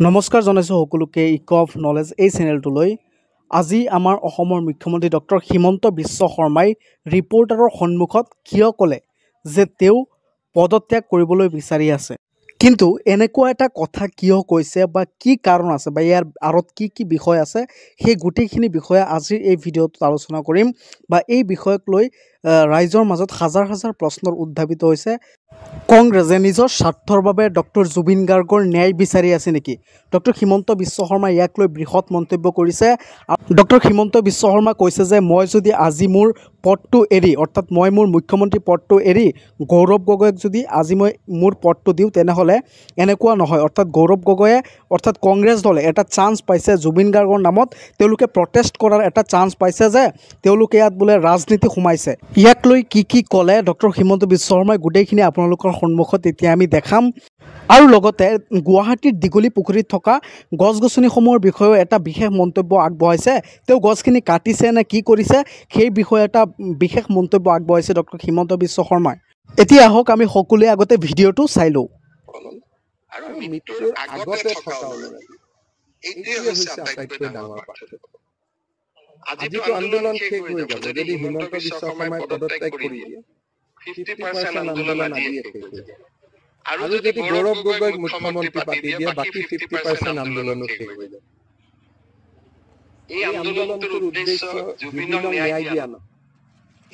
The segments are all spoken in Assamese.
নমস্কাৰ জনাইছোঁ সকলোকে ইক অফ নলেজ এই চেনেলটোলৈ। আজি আমাৰ অসমৰ মুখ্যমন্ত্ৰী ডক্টৰ হিমন্ত বিশ্ব শৰ্মাই ৰিপৰ্টাৰৰ সন্মুখত কিয় ক'লে যে তেওঁ পদত্যাগ কৰিবলৈ বিচাৰি আছে, কিন্তু এনেকুৱা এটা কথা কিয় কৈছে বা কি কাৰণ আছে বা ইয়াৰ আঁৰত কি বিষয় আছে, সেই গোটেইখিনি বিষয়ে আজিৰ এই ভিডিঅ'টোত আলোচনা কৰিম। বা এই বিষয়ক লৈ ৰাইজৰ মাজত হাজাৰ হাজাৰ প্ৰশ্নৰ উদ্ধাৱিত হৈছে। কংগ্ৰেছে নিজৰ স্বাৰ্থৰ বাবে ডক্টৰ জুবিন গাৰ্গৰ ন্যায় বিচাৰি আছে নেকি? ডক্টৰ হিমন্ত বিশ্ব শৰ্মাই ইয়াক লৈ বৃহৎ মন্তব্য কৰিছে। ডক্টৰ হিমন্ত বিশ্ব শৰ্মা কৈছে যে মই যদি আজি মোৰ পদটো এৰি, অৰ্থাৎ মই মোৰ মুখ্যমন্ত্ৰী পদটো এৰি গৌৰৱ গগৈক যদি আজি মই মোৰ পদটো দিওঁ, তেনেহ'লে এনেকুৱা নহয়। অৰ্থাৎ গৌৰৱ গগৈয়ে অৰ্থাৎ কংগ্ৰেছ দলে এটা চান্স পাইছে জুবিন গাৰ্গৰ নামত, তেওঁলোকে প্ৰটেষ্ট কৰাৰ এটা চান্স পাইছে যে তেওঁলোকে ইয়াত বোলে ৰাজনীতি সোমাইছে। ইয়াক লৈ কি ক'লে ডক্টৰ হিমন্ত বিশ্ব শৰ্মাই, গোটেইখিনি আপোনালোকৰ সন্মুখত এতিয়া আমি দেখাম। আৰু লগতে গুৱাহাটীৰ দীঘলী পুখুৰীত থকা গছ গছনিসমূহৰ বিষয়েও এটা বিশেষ মন্তব্য আগবঢ়াইছে। তেওঁ গছখিনি কাটিছে নে কি কৰিছে, সেই বিষয়ে এটা বিশেষ মন্তব্য আগবঢ়াইছে ডক্টৰ হিমন্ত বিশ্ব শৰ্মাই। এতিয়া আহক আমি সকলোৱে আগতে ভিডিঅ'টো চাই লওঁ। আৰু মৃত্যুৰ আগতে থকা এইটোৱে হৈছে আটাইতকৈ ডাঙৰ পাৰ্থক্য। আজিতো আন্দোলন শেষ হৈ যাব যদি হিমন্ত বিশ্ব শৰ্মাই পদত্যাগ কৰি দিয়ে। 50% আন্দোলন আজিয়ে শেষ হৈ যাব। আৰু যদি গৌৰৱ গগৈক মুখ্যমন্ত্ৰী পাতি দিয়ে, বাকী 50% আন্দোলনো শেষ হৈ যাব। এই আন্দোলনটোৰ উদ্দেশ্য জুবিনক ন্যায় দিয়া নহয়।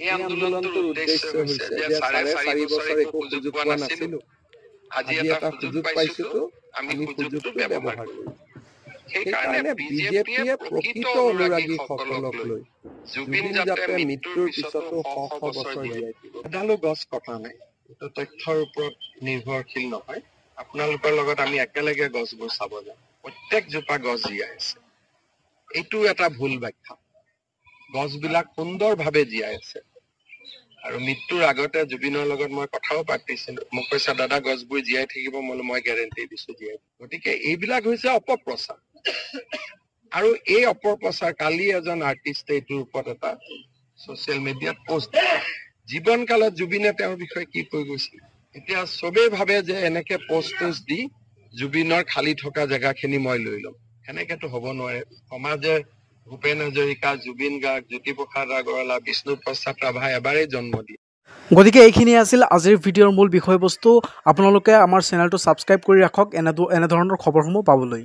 এই আন্দোলনটোৰ উদ্দেশ্য হৈছে যে 4.5 বছৰ একো সুযোগ পোৱা নাছিলো, আজি এটা সুযোগ পাইছোতো, আমি সুযোগটো ব্যৱহাৰ কৰিম। সেইকাৰণে বিজেপিয়ে প্ৰকৃত অনুৰাগীসকলক লৈ জুবিন যাতে মৃত্যুৰ পিছতো শ বছৰ জীয়াই থাকিব। এডালো গছ কটা নাই, এইটো তথ্যৰ ওপৰত নিৰ্ভৰশীল নহয়। আপোনালোকৰ লগত আমি একেলগে গছবোৰ চাব যাম। প্ৰত্যেকজোপা গছ জীয়াই আছে, এইটো এটা ভুল ব্যাখ্যা। গছবিলাক সুন্দৰভাৱে জীয়াই আছে। আৰু মৃত্যুৰ আগতে জুবিনৰ লগত মই কথাও পাতিছিলো, মোক কৈছে দাদা গছবোৰ জীয়াই থাকিব, মই গেৰেণ্টি দিছো জীয়াই। গতিকে এইবিলাক হৈছে অপপ্ৰচাৰ। আৰু এই অপপ্ৰচাৰ, কালি এজন আৰ্টিষ্টে এইটোৰ ওপৰত এটা ছচিয়েল মিডিয়াত পোষ্ট জীৱন কালত জুবিনে তেওঁৰ বিষয়ে কি কৈ গৈছিল। এতিয়া চবেই ভাবে যে এনেকে পোষ্ট দি জুবিনৰ খালী থকা জেগাখিনি মই লৈ ল'ম। সেনেকেতো হ'ব নোৱাৰে। সমাজে ভূপেন হাজৰিকা, জুবিন গাৰ্গ, জ্যোতিপ্ৰসাদ আগৰৱালা, বিষ্ণু প্ৰসাদ ৰাভাই এবাৰেই জন্ম দিয়ে। গতিকে এইখিনি আছিল আজিৰ ভিডিঅ'ৰ মূল বিষয়বস্তু। আপোনালোকে আমাৰ চেনেলটো ছাবস্ক্ৰাইব কৰি ৰাখক এনেধৰণৰ খবৰসমূহ পাবলৈ।